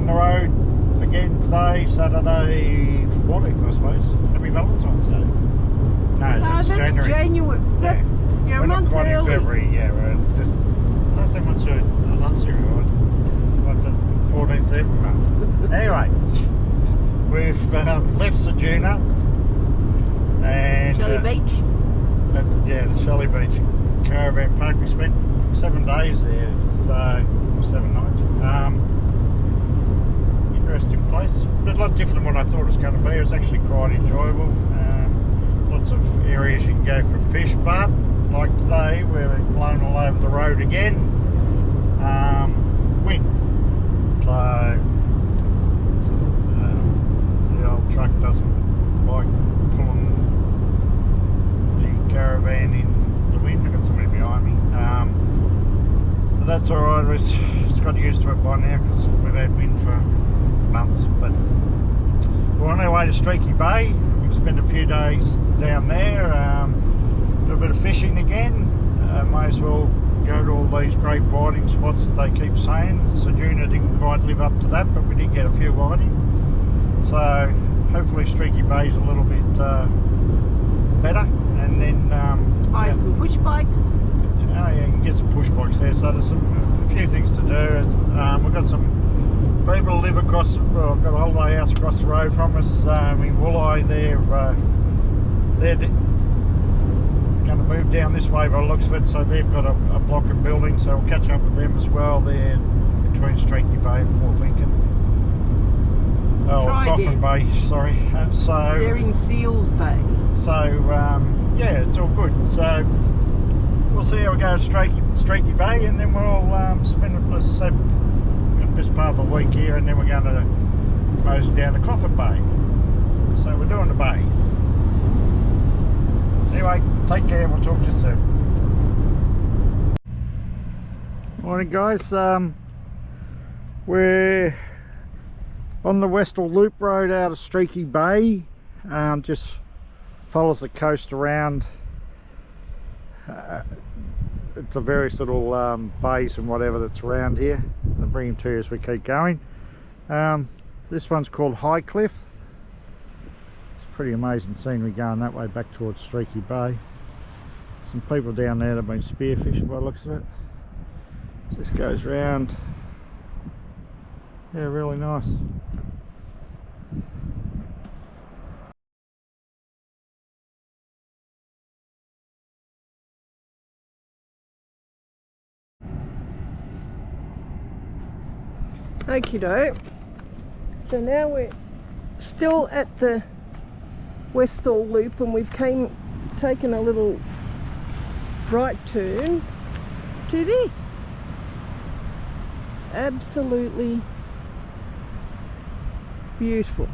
on the road again today, Saturday 14th I suppose. Happy Valentine's Day. No, that's January. Yeah. You're a month quite early. In February, yeah, it's just not so much a nut-cereal. It's like the 14th every month. Anyway, we've left Ceduna and Shelley Beach. Yeah, the Shelley Beach Caravan Park. We spent 7 days there, so 7 nights. Interesting place, but a lot different than what I thought it was going to be. It was actually quite enjoyable. Lots of areas you can go for fish, but like today we're blown all over the road again. Wind. So the old truck doesn't like pulling the caravan in the wind. I've got somebody behind me. But that's alright, it's got used to it by now because we've had wind for months. But we're on our way to Streaky Bay. We've spent a few days down there, a little bit of fishing again. May as well go to all these great whiting spots that they keep saying. Ceduna didn't quite live up to that, but we did get a few whiting. So hopefully Streaky Bay is a little bit better. And then Some push bikes. Oh yeah, you can get some push bikes there. So there's a few things to do. We've got some people live across, well, I've got a holiday house across the road from us in Wooleye. They're going to move down this way by the looks of it, so they've got a block of buildings, so we'll catch up with them as well. They're between Streaky Bay and Port Lincoln. Oh, Coffin Bay, sorry. They're in Seals Bay. So, yeah, it's all good. So, we'll see how we go to Streaky Bay, and then we'll spend the best part of the week here, and then we're going to mosey down to Coffin Bay. So we're doing the bays. Anyway, take care, we'll talk to you soon. Morning guys, we're on the Westall Loop Road out of Streaky Bay. Just follows the coast around. It's a various little bays and whatever that's around here. I'll bring them to you as we keep going. This one's called High Cliff. It's pretty amazing scenery going that way back towards Streaky Bay. Some people down there that have been spearfishing by the looks of it. This goes round. Yeah, really nice. Okie doke. So now we're still at the Westall Loop, and we've taken a little right turn to this. Absolutely beautiful.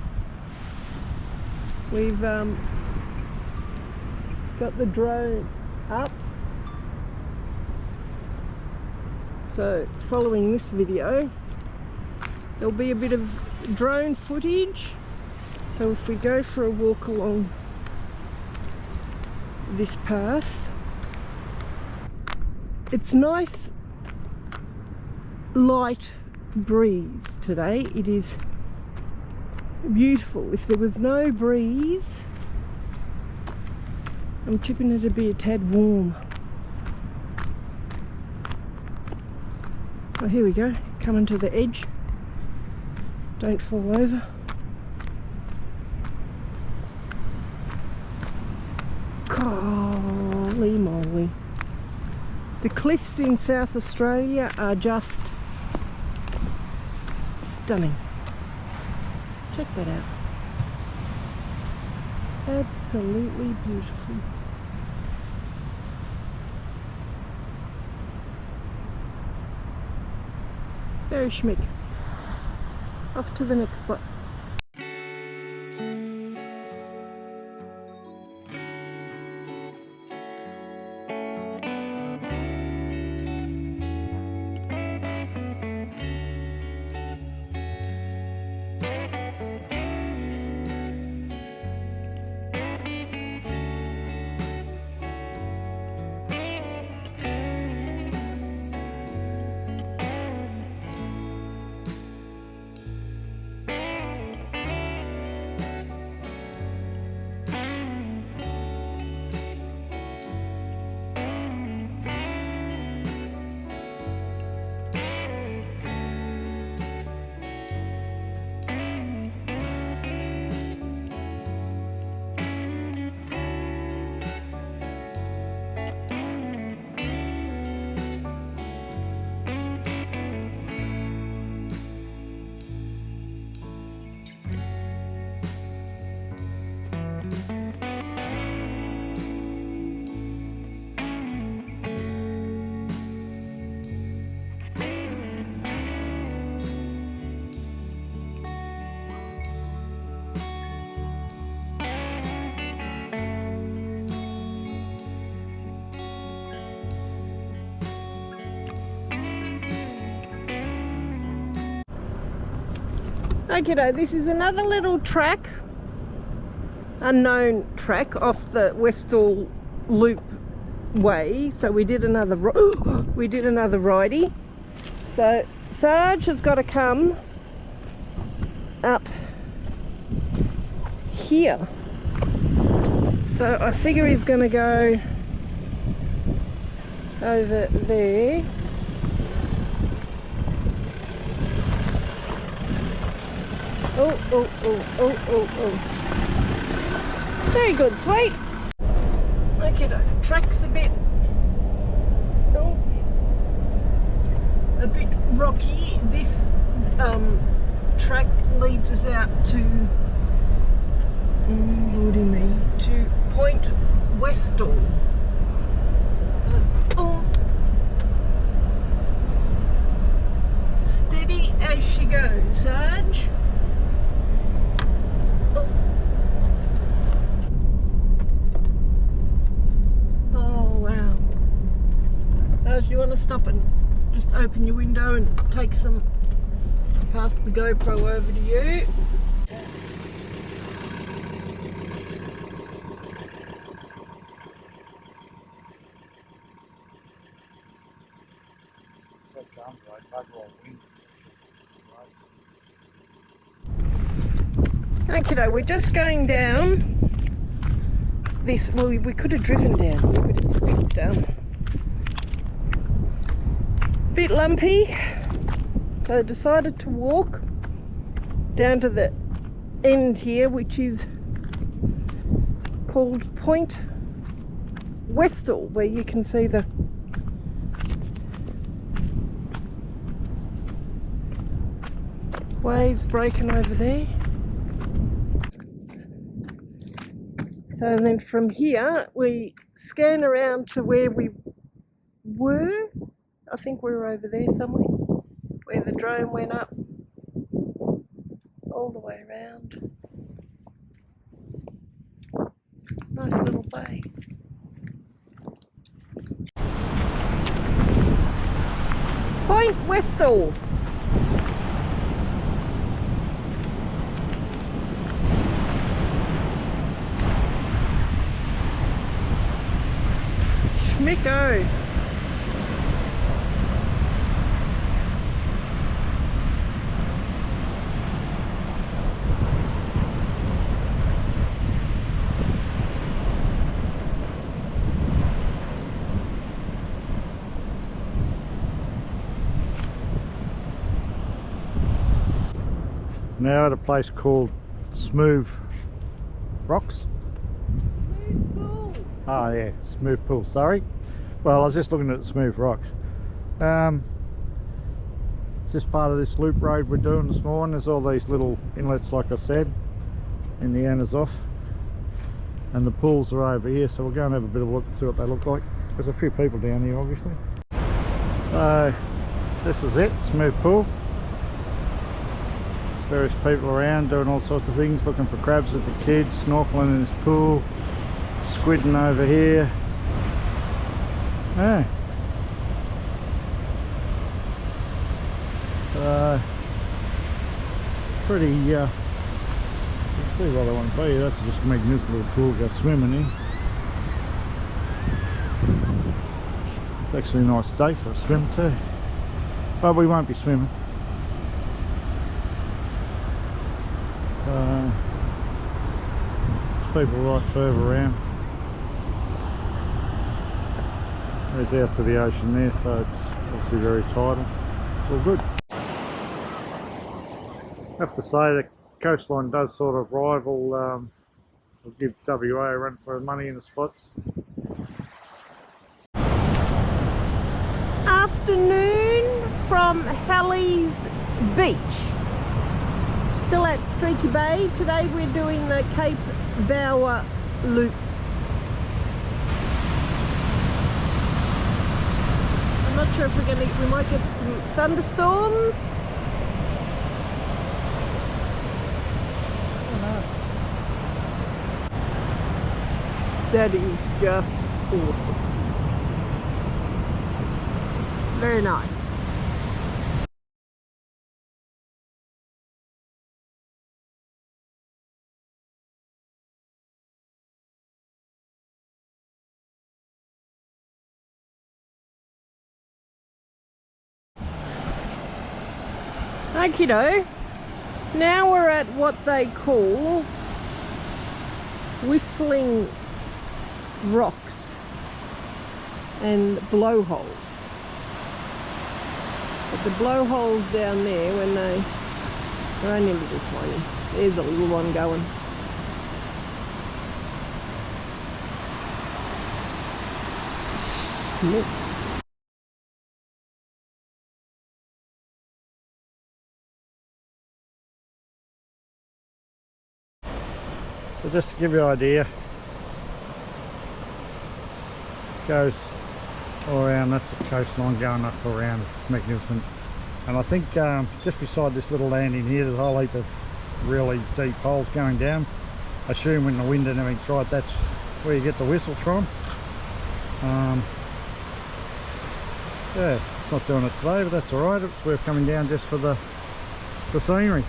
We've got the drone up. So following this video, there'll be a bit of drone footage. So if we go for a walk along this path, it's nice light breeze today. It is beautiful. If there was no breeze, I'm tipping it'd be a tad warm. Well, here we go, coming to the edge. Don't fall over. Holy moly. The cliffs in South Australia are just stunning. Check that out. Absolutely beautiful. Very schmick. Off to the next spot. Okay, this is another little track, unknown track off the Westall Loop way. So we did another ridey. So Sarge has got to come up here. So I figure he's going to go over there. Oh. Very good, sweet. Okay, the track's a bit rocky. This track leads us out to lordy me, to Point Westall. Steady as she goes, Sarge. You want to stop and just open your window and take some, pass the GoPro over to you. Okay, we're just going down this. Well, we could have driven down here, but it's a bit lumpy, so I decided to walk down to the end here, which is called Point Westall, where you can see the waves breaking over there. So then from here we scan around to where we were. I think we were over there somewhere, where the drone went up all the way around. Nice little bay. Point Westall. Schmicko. Now at a place called Smooth Rocks. Smooth Pool. Ah, yeah, Smooth Pool, sorry. Well, I was just looking at Smooth Rocks. It's just part of this loop road we're doing this morning. There's all these little inlets, like I said, and the anna's off. And the pools are over here, so we'll go and have a bit of a look and see what they look like. There's a few people down here, obviously. So, this is it, Smooth Pool. Various people around doing all sorts of things, looking for crabs with the kids, snorkeling in this pool, squidding over here. Yeah. So pretty you can see what I want to be. That's just a magnificent little pool to go swimming in. It's actually a nice day for a swim too, but we won't be swimming. There's people right further around. It's out to the ocean there, so it's obviously very tidal. It's all good. I have to say the coastline does sort of rival, will give WA a run for money in the spots. Afternoon from Halley's Beach. Still at Streaky Bay. Today we're doing the Cape Bower Loop. I'm not sure if we might get some thunderstorms. I don't know. That is just awesome. Very nice. Okie doke. Now we're at what they call whistling rocks and blowholes. But the blowholes down there, when they're only little tiny. There's a little one going. Look. So just to give you an idea, goes all around. That's the coastline going up around. It's magnificent. And I think just beside this little landing here, there's a whole heap of really deep holes going down. I assume when the wind and everything's right, that's where you get the whistle from. Yeah, it's not doing it today, but that's alright. It's worth coming down just for the scenery.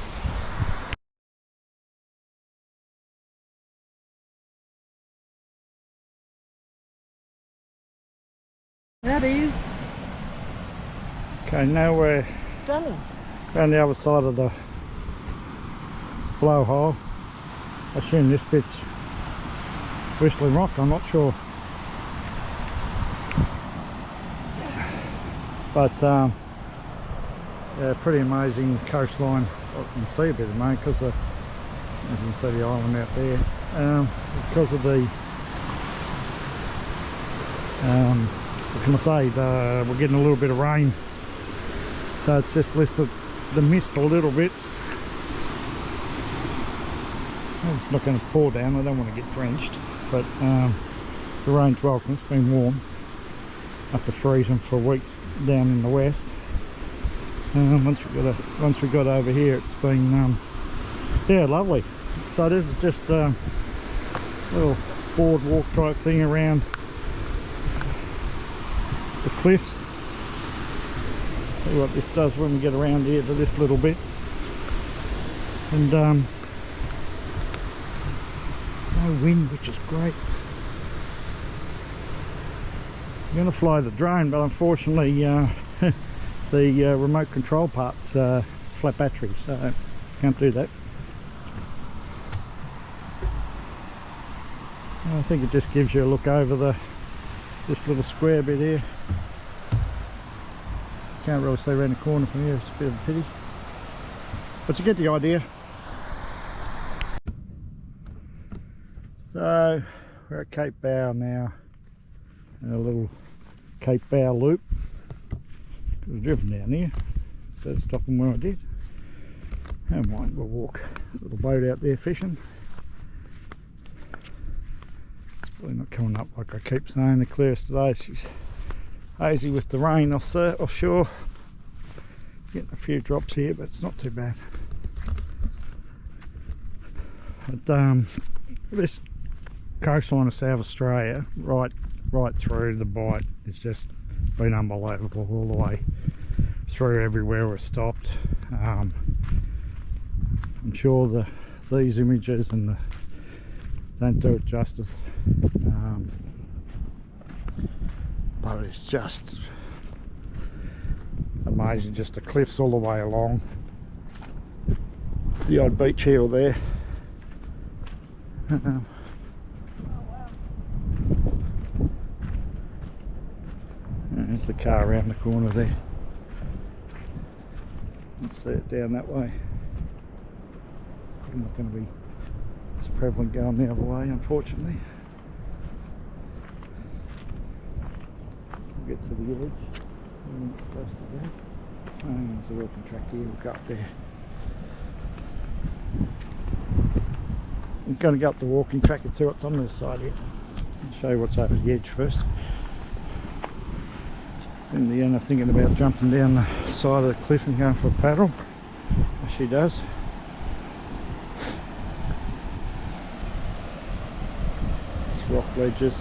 That is Okay, now we're stunning. around the other side of the blowhole. I assume this bit's Whistling Rock, I'm not sure. But yeah, pretty amazing coastline. I can see a bit of mate because you can see the island out there. Because of the what can I say, we're getting a little bit of rain, so it's just lifted the mist a little bit. It's not going to pour down, I don't want to get drenched, but the rain's welcome. It's been warm after freezing for weeks down in the west. Once we got over here, it's been yeah, lovely. So this is just a little boardwalk type thing around the cliffs. See what this does when we get around here to this little bit. And no wind, which is great. I'm going to fly the drone, but unfortunately the remote control part's flat battery, so can't do that. I think it just gives you a look over this little square bit here. Can't really see around the corner from here, it's a bit of a pity, but you get the idea. So we're at Cape Bow now, and a little Cape Bow loop. Could have driven down here instead of stopping where I did. Never mind, we'll walk. A little boat out there fishing. It's probably not coming up like I keep saying. The clearest today, she's hazy with the rain offshore. Getting a few drops here, but it's not too bad. But this coastline of South Australia, right through the Bight, it's just been unbelievable all the way through. Everywhere we're stopped. I'm sure these images and don't do it justice, but it's just amazing. Just the cliffs all the way along, the odd beach here or there. There's the car around the corner there. Let's see it down that way. Not going to be as prevalent going the other way, unfortunately. We'll get to the edge. Close to there. And there's a walking track here. We'll go up there. I'm going to go up the walking track and see what's on this side here. I'll show you what's over the edge first. In the end, I'm thinking about jumping down the side of the cliff and going for a paddle, as she does. It's rock ledges.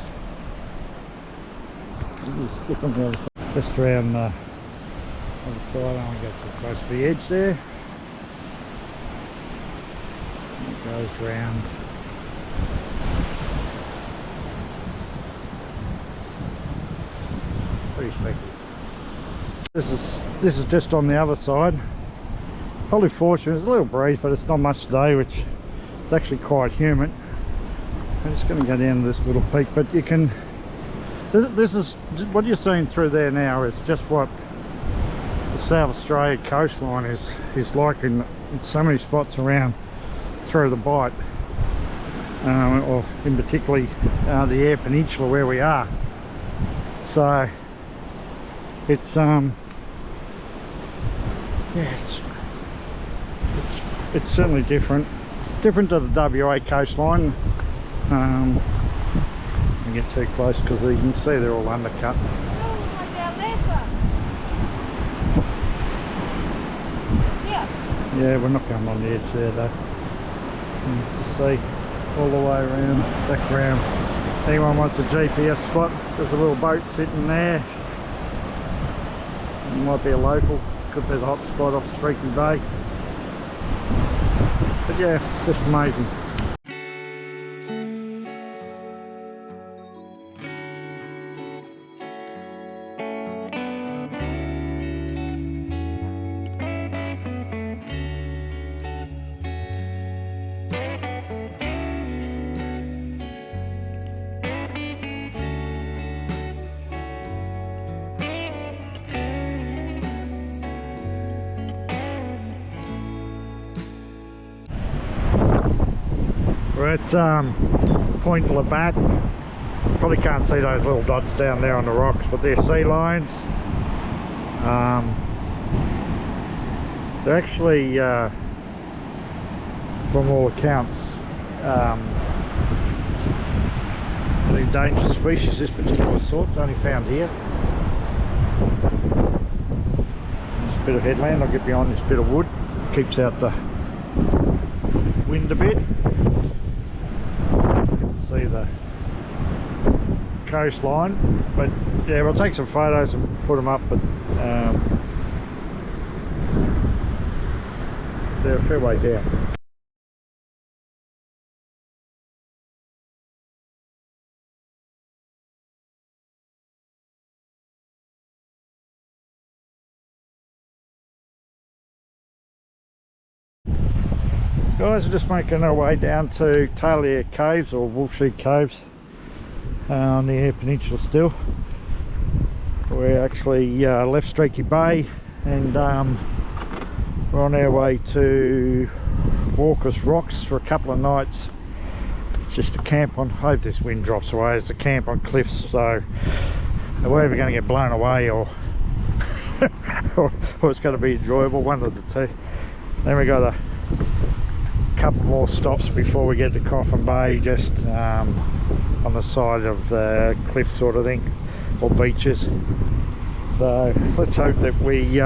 Skip on the other side. Just around the other side. I don't want to go too close to the edge there. It goes round. Pretty spectacular. This is just on the other side Probably fortunate. There's a little breeze, but it's not much today, which is actually quite humid. I'm just going to go down to this little peak, but you can. This is what you're seeing through there now is just what the South Australia coastline is like in so many spots around through the Bight, or in particularly the Eyre Peninsula where we are. So it's yeah, it's certainly different to the WA coastline. Don't get too close because you can see they're all undercut. Yeah, we're not going on the edge there though. You can just see all the way around, back around. Anyone wants a GPS spot, there's a little boat sitting there. It might be a local, could be the hot spot off Streaky Bay. But yeah, just amazing. We're at Point Labatt. Probably can't see those little dots down there on the rocks, but they're sea lions. They're actually, from all accounts, an endangered species, this particular sort. It's only found here. There's a bit of headland. I'll get behind this bit of wood. Keeps out the wind a bit. See the coastline, but yeah, we'll take some photos and put them up, but they're a fair way down. Guys, we're just making our way down to Taylor Caves, or Wolfsheep Caves, on the Eyre Peninsula still. We actually left Streaky Bay and we're on our way to Walker's Rocks for a couple of nights. It's just a camp on, I hope this wind drops away, it's a camp on cliffs, so we're either going to get blown away or, or it's going to be enjoyable, one of the two. Then we got a couple more stops before we get to Coffin Bay, just on the side of the cliff sort of thing, or beaches. So let's hope that we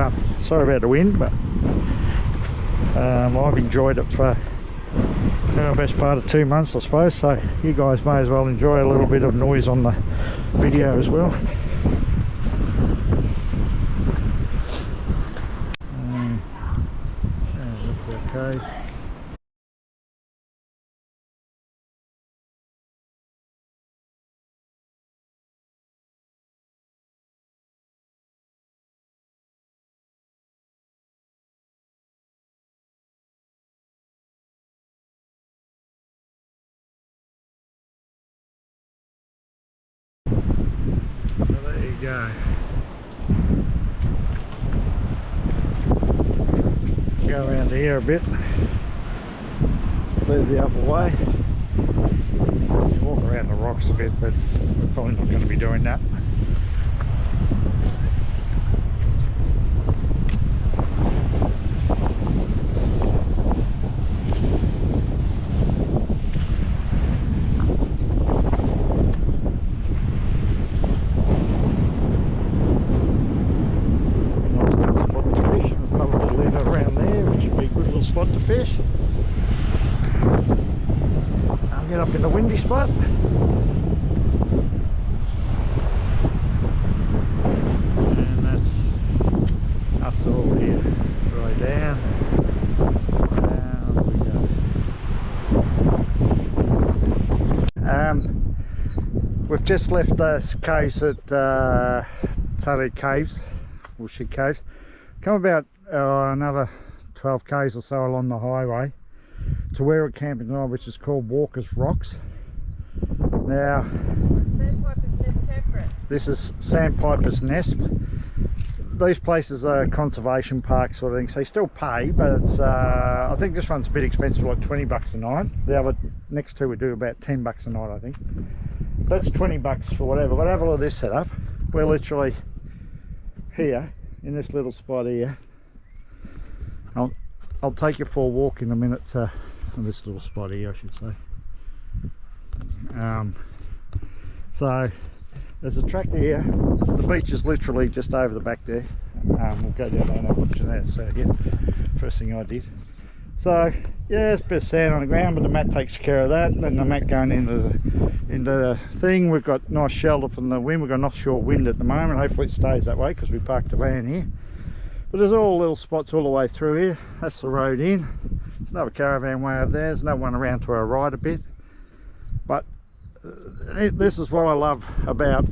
sorry about the wind, but I've enjoyed it for the best part of 2 months, I suppose, so you guys may as well enjoy a little bit of noise on the video as well. That's okay. There you go. Go around here a bit. See the other way. Walk around the rocks a bit, but we're probably not going to be doing that. Spot to fish. I'll get up in the windy spot. And that's us all here. Throw down. Down we go. We've just left the caves at Taylor Caves, Wolfsheep Caves. Come about another 12 k's or so along the highway to where we're camping tonight, which is called Walker's Rocks. Now, Sandpiper's Nest Campground. this is Sandpiper's Nest. These places are conservation parks sort of thing, so you still pay, but it's I think this one's a bit expensive, like 20 bucks a night. The other next two we do about 10 bucks a night, I think. That's 20 bucks for whatever. But have a look at this setup. We're literally here in this little spot here. I'll take you for a walk in a minute on this little spot here, I should say. So there's a tractor here. The beach is literally just over the back there. We'll go down there and have a look at that. So yeah, first thing I did. So yeah, there's a bit of sand on the ground, but the mat takes care of that. Then the mat going into the thing. We've got nice shelter from the wind. We've got an offshore wind at the moment. Hopefully it stays that way because we parked the van here. But there's all little spots all the way through here. That's the road in. There's another caravan way over there. There's another one around to our right a bit. But this is what I love about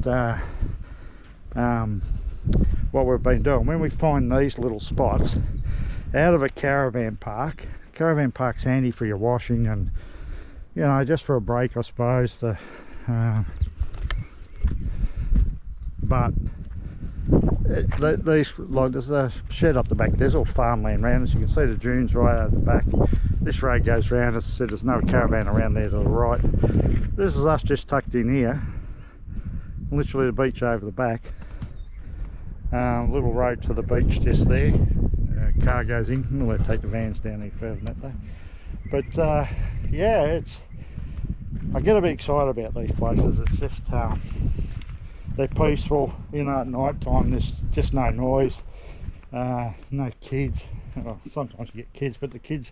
what we've been doing. When we find these little spots out of a caravan park's handy for your washing and, you know, just for a break, I suppose. But these, like, there's a shed up the back. There's all farmland around, as you can see the dunes right out the back. This road goes round. As I said, there's no caravan around there to the right. This is us just tucked in here, literally the beach over the back. Little road to the beach just there. Car goes in. We'll take the vans down any further than that though. But yeah, I get a bit excited about these places. It's just they're peaceful, you know. At night time there's just no noise, no kids. Well, sometimes you get kids, but the kids,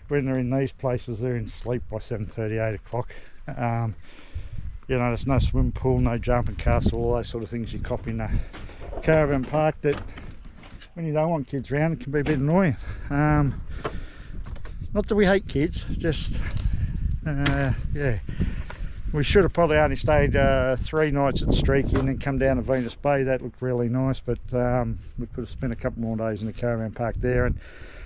when they're in these places, they're in sleep by 7:30, 8 o'clock. You know, there's no swimming pool, no jumping castle, all those sort of things you cop in a caravan park that when you don't want kids around, it can be a bit annoying. Not that we hate kids, just yeah, we should have probably only stayed 3 nights at Streaky and then come down to Venus Bay. That looked really nice, but we could have spent a couple more days in the caravan park there. And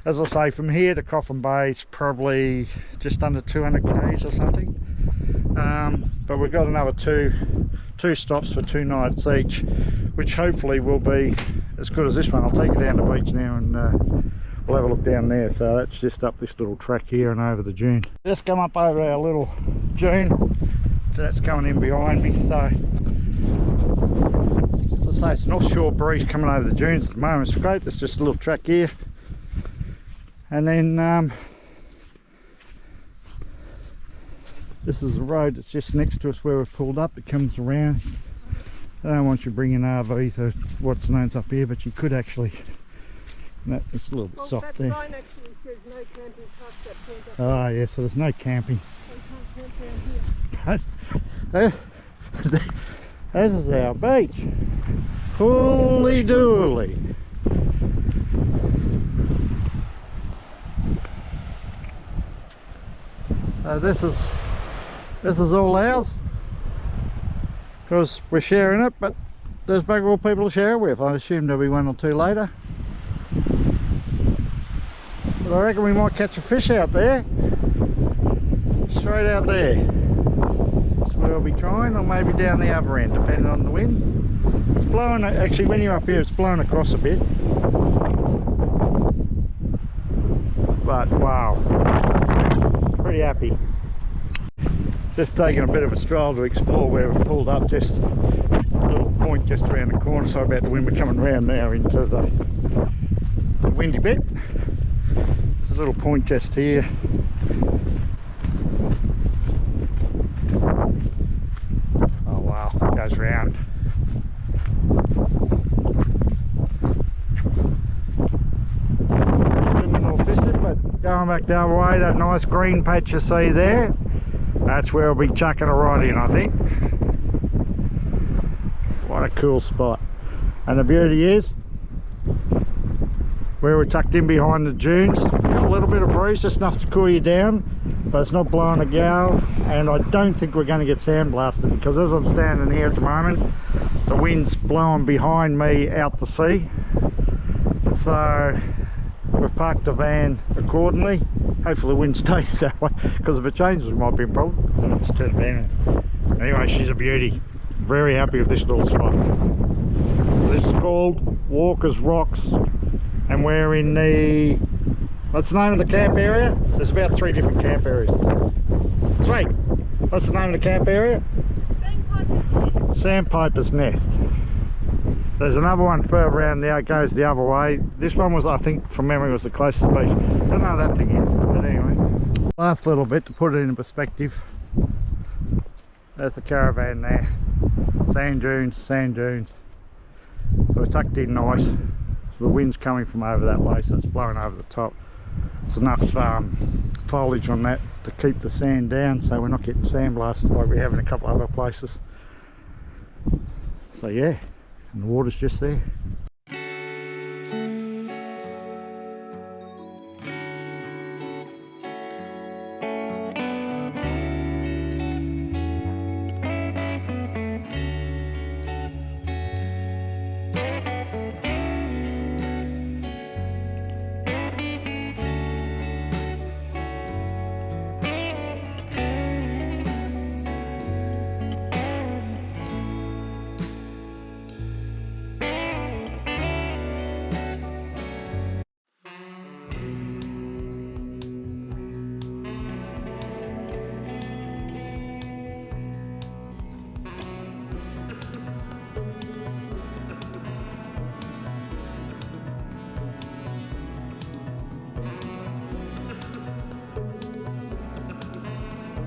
as I say, from here to Coffin Bay is probably just under 200 k's or something. But we've got another two stops for 2 nights each, which hopefully will be as good as this one. I'll take you down the beach now and we'll have a look down there. So that's just up this little track here and over the dune. Just come up over our little dune. So that's coming in behind me. So as I say, it's an offshore breeze coming over the dunes at the moment. It's great. It's just a little track here. And then this is the road that's just next to us where we've pulled up. It comes around. I don't want you bringing RVs or what's known up here, but you could actually. No, it's a little bit soft that there. sign actually says no camping past that point up Oh yeah, so there's no camping. there. You can't camp around here. But this is our beach. Holy dooly. This is all ours because we're sharing it, but there's bugger all people to share it with. I assume there'll be 1 or 2 later, but I reckon we might catch a fish out there, straight out there. That's where we'll be trying, or maybe down the other end depending on the wind. It's blowing, actually when you're up here it's blowing across a bit, but wow, pretty happy. Just taking a bit of a stroll to explore where we've pulled up. Just a little point just around the corner. So about the wind, we're coming around now into the windy bit. There's a little point just here. Oh wow, it goes round. But going back the other way, that nice green patch you see there, that's where we'll be chucking a rod in, I think. What a cool spot. And the beauty is, where we're tucked in behind the dunes, got a little bit of breeze, just enough to cool you down, but it's not blowing a gale, and I don't think we're going to get sandblasted, because as I'm standing here at the moment, the wind's blowing behind me out to sea. So we've parked the van accordingly. Hopefully the wind stays that way, because if it changes it might be a problem. Let's turn the van in. Anyway, she's a beauty. Very happy with this little spot. This is called Walker's Rocks, and we're in the, what's the name of the camp area? There's about 3 different camp areas. Sweet, what's the name of the camp area? Sandpiper's Nest. There's another one further around there, it goes the other way. This one was, I think, from memory, was the closest beach. I don't know what that thing is, but anyway. Last little bit to put it in perspective. There's the caravan there. Sand dunes, sand dunes. So it's tucked in nice. So the wind's coming from over that way, so it's blowing over the top. There's enough foliage on that to keep the sand down, so we're not getting sand blasted like we have in a couple other places. So yeah, and the water's just there.